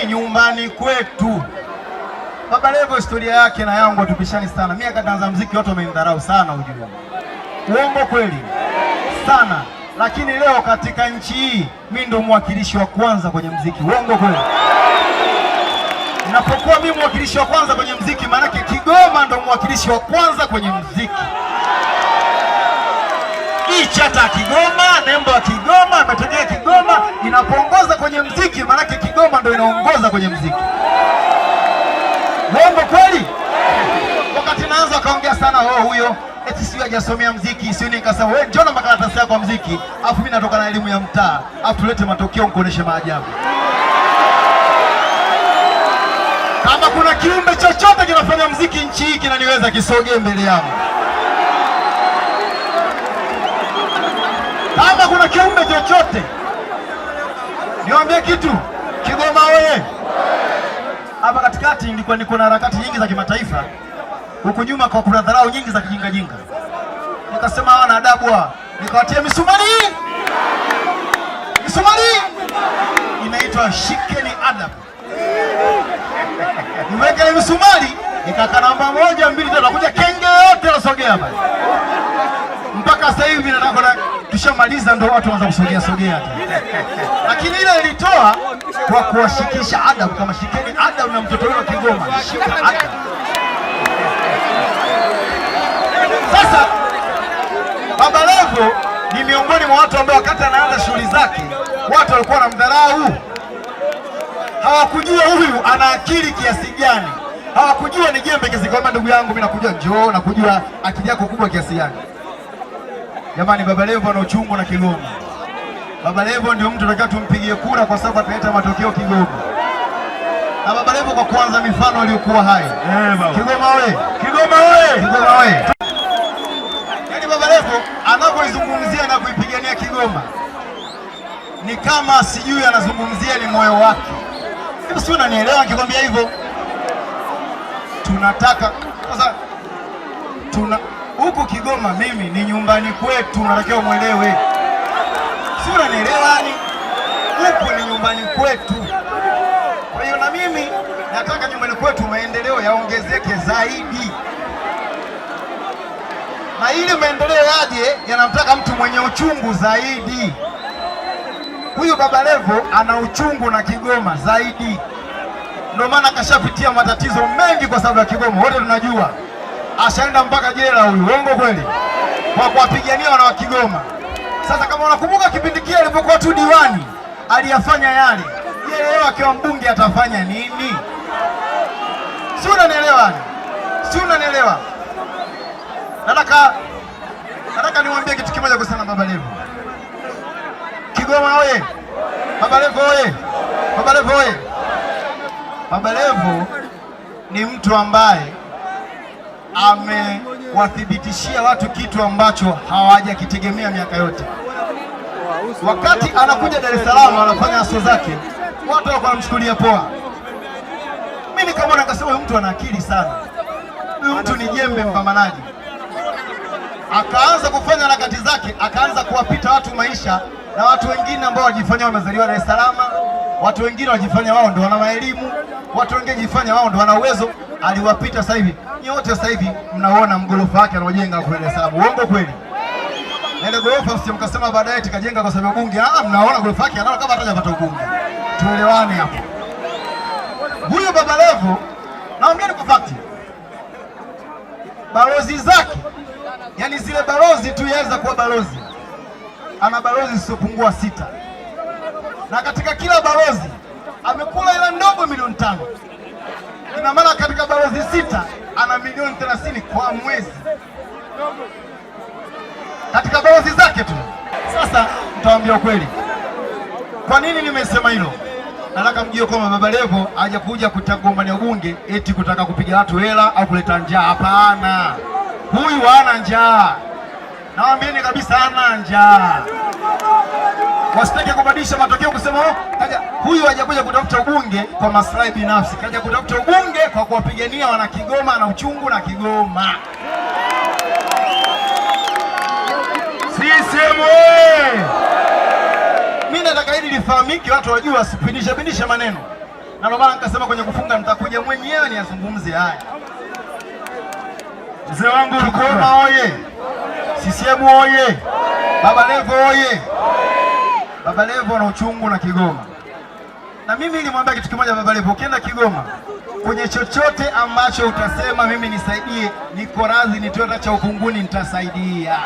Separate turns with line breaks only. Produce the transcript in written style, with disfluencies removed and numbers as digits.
nyumbani kwetu. Baba Levo historia yake na yangu hatupishani sana. Mimi akaanza muziki watu wamenidharau sana ujue. Uongo kweli? Sana. Lakini leo katika nchi hii mimi ndo mwakilishi wa kwanza kwenye muziki. Uongo kweli? Ninapokuwa mimi mwakilishi wa kwanza kwenye muziki, maana yake Kigoma ndo mwakilishi wa kwanza kwenye muziki. Hii chata Kigoma, nembo ya Kigoma, imetokea Kigoma, inapoongoza kwenye muziki, maana yake Kigoma ndo inaongoza kwenye muziki. Uongo kweli? Wakati naanza kaongea sana huyo eti sio hajasomea muziki, sio nikasema wewe njoo na makaratasi yako ya muziki, afu mimi natoka na elimu ya mtaa, afu tulete matokeo nikuoneshe maajabu. Kama kuna kiumbe chochote kinafanya muziki nchi hii kinaniweza, kisogee mbele yangu. Kama kuna kiumbe chochote, niwaambie kitu, Kigoma wewe. Hapa katikati nilikuwa niko na harakati nyingi za kimataifa. Huku nyuma kwa kuna dharau nyingi za kijinga jinga. Nikasema hawana adabu hawa. Nikawatia misumari. Misumari inaitwa shikeni adabu. Nimeweka ile misumari, nikaka namba 1 2 3 nakuja kenge yote nasogea hapa. Mpaka sasa hivi nataka tushamaliza ndo watu waanza kusogea sogea. Lakini ile ilitoa kwa kuwashikisha adabu, kama shikeni adabu na mtoto wenu wa Kigoma, shika adabu. Sasa Baba Levo ni miongoni mwa watu ambao wakati anaanza shughuli zake watu walikuwa wanamdharau. Hawakujua huyu ana akili kiasi gani. Hawakujua ni jembe kiasi gani. Ndugu yangu mimi nakujua, njoo na kujua akili yako kubwa kiasi gani. Jamani, Baba Levo ana uchungu na Kigoma. Baba Levo ndio mtu tunataka tumpigie kura kwa sababu ataleta matokeo Kigoma. Na Baba Levo kwa kuanza mifano aliyokuwa hai. Kigoma wewe, Kigoma wewe, Kigoma wewe. Yaani Baba Levo anapoizungumzia na kuipigania Kigoma ni kama sijui anazungumzia ni moyo wake. Hivi sio, unanielewa nikikwambia hivyo? Tunataka sasa huku Kigoma mimi ni nyumbani kwetu, unatakiwa muelewe. Sio, unanielewa ni? Huku ni nyumbani kwetu. Kwa hiyo na mimi nataka nyumbani kwetu maendeleo yaongezeke zaidi. Na ili maendeleo yaje yanamtaka mtu mwenye uchungu zaidi. Huyu Baba Levo ana uchungu na Kigoma zaidi. Ndio maana kashapitia matatizo mengi kwa sababu ya Kigoma. Wote tunajua. Ashaenda mpaka jela huyu. Uongo kweli? Kwa kuwapigania wana wa Kigoma. Sasa kama unakumbuka kipindi kile alipokuwa tu diwani, aliyafanya yale. Yeye leo akiwa mbunge atafanya nini? Si unanielewa? Si unanielewa? Nataka niwaambie kitu kimoja kuhusiana na Baba Levo. Kigoma oye! Baba Levo oye! Baba Levo oye! Baba Levo ni mtu ambaye amewathibitishia watu kitu ambacho hawajakitegemea miaka yote. Wakati anakuja Dar es Salaam anafanya aso zake, watu walikuwa wanamchukulia poa. Mimi kama nikasema huyu mtu ana akili sana. Huyu mtu ni jembe mpambanaji. Akaanza kufanya harakati zake, akaanza kuwapita watu maisha na watu wengine ambao wajifanya wamezaliwa Dar es Salaam, watu wengine wajifanya wao ndio wana elimu, watu wengine wajifanya wao ndio wana uwezo. Aliwapita sasa hivi. Nyote sasa hivi mnaona mgorofa wake anaojenga kwa Dar es Salaam. Uongo kweli? Na ile gorofa msikasema baadaye tikajenga kwa sababu bunge. Mnaona gorofa yake anaona kama hatajapata ubunge. Tuelewane hapo. Huyu Baba Levo naongea ni kwa fakti. Balozi zake, yani zile balozi tu yaweza kuwa balozi. Ana balozi zisizopungua 6. Na katika kila balozi amekula ila ndogo milioni 5. Ina maana katika balozi 6 ana milioni 30 kwa mwezi. Katika balozi zake tu. Sasa nitawaambia ukweli. Kwa nini nimesema hilo? Nataka mjue kwamba Baba Levo hajakuja kugombania ubunge eti kutaka kupiga watu hela au kuleta njaa. Hapana. Huyu hana njaa. Nawaambieni kabisa hana njaa. Wasitake kubadilisha matokeo kusema kaja huyu hajakuja kutafuta ubunge kwa maslahi binafsi. Kaja kutafuta ubunge kwa kuwapigania wana Kigoma na uchungu na Kigoma. CCM! Mimi nataka hili lifahamike, watu wajue, wasipindishe maneno. na ndio maana nikasema kwenye kufunga nitakuja mwenyewe niyazungumze haya. Mzee wangu Rukoma oye! CCM oye! Baba Levo oye! Baba Levo na uchungu na Kigoma. Na mimi nilimwambia kitu kimoja Baba Levo, ukienda Kigoma kwenye chochote ambacho utasema mimi nisaidie, niko radhi nitoe hata cha ukunguni nitasaidia.